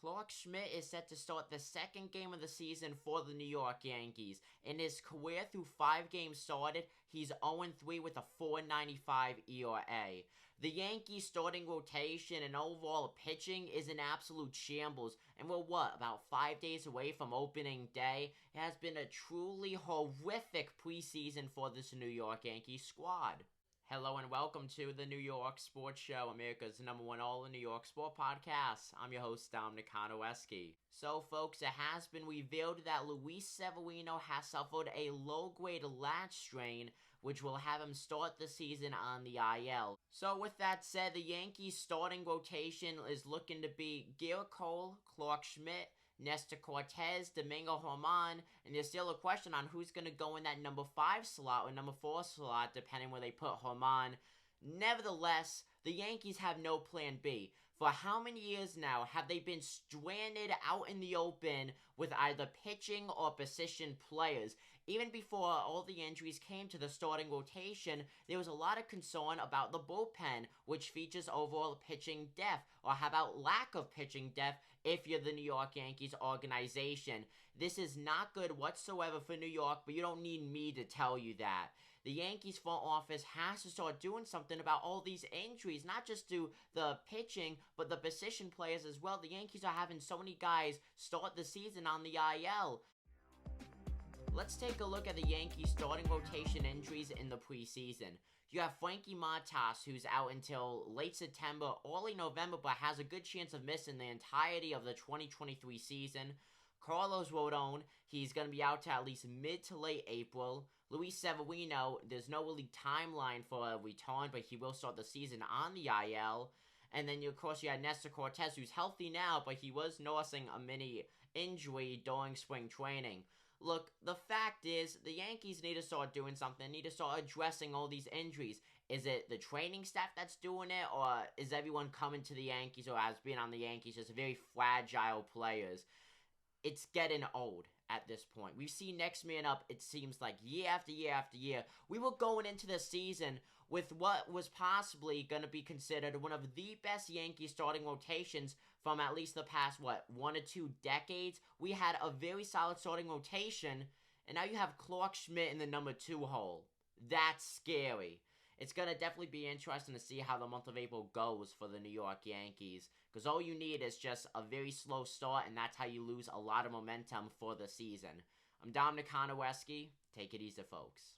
Clarke Schmidt is set to start the second game of the season for the New York Yankees. In his career through 5 games started, he's 0-3 with a .495 ERA. The Yankees starting rotation and overall pitching is in absolute shambles, and we're about 5 days away from opening day. It has been a truly horrific preseason for this New York Yankees squad. Hello and welcome to the New York Sports Show, America's #1 all New York sport podcast. I'm your host, Dominic Konowski. So folks, it has been revealed that Luis Severino has suffered a low-grade lat strain, which will have him start the season on the IL. So with that said, the Yankees starting rotation is looking to be Gerrit Cole, Clarke Schmidt, Nestor Cortes, Domingo Germán, and there's still a question on who's going to go in that number 5 slot or number 4 slot, depending where they put Germán. Nevertheless, the Yankees have no plan B. For how many years now have they been stranded out in the open with either pitching or position players? Even before all the injuries came to the starting rotation, there was a lot of concern about the bullpen, which features overall pitching depth, or how about lack of pitching depth if you're the New York Yankees organization. This is not good whatsoever for New York, but you don't need me to tell you that. The Yankees front office has to start doing something about all these injuries, not just to the pitching, but the position players as well. The Yankees are having so many guys start the season on the IL. Let's take a look at the Yankees starting rotation injuries in the preseason. You have Frankie Montas, who's out until late September, early November, but has a good chance of missing the entirety of the 2023 season. Carlos Rodon, he's going to be out to at least mid to late April. Luis Severino, there's no really timeline for a return, but he will start the season on the IL. And then, of course, you had Nestor Cortes, who's healthy now, but he was nursing a mini injury during spring training. Look, the fact is, the Yankees need to start doing something, need to start addressing all these injuries. Is it the training staff that's doing it, or is everyone coming to the Yankees, or has been on the Yankees, just very fragile players? It's getting old at this point. We've seen next man up, it seems like, year after year after year. We were going into the season with what was possibly going to be considered one of the best Yankee starting rotations from at least the past, 1 or 2 decades. We had a very solid starting rotation, and now you have Clarke Schmidt in the number 2 hole. That's scary. It's going to definitely be interesting to see how the month of April goes for the New York Yankees, because all you need is just a very slow start, and that's how you lose a lot of momentum for the season. I'm Dominic Konowski. Take it easy, folks.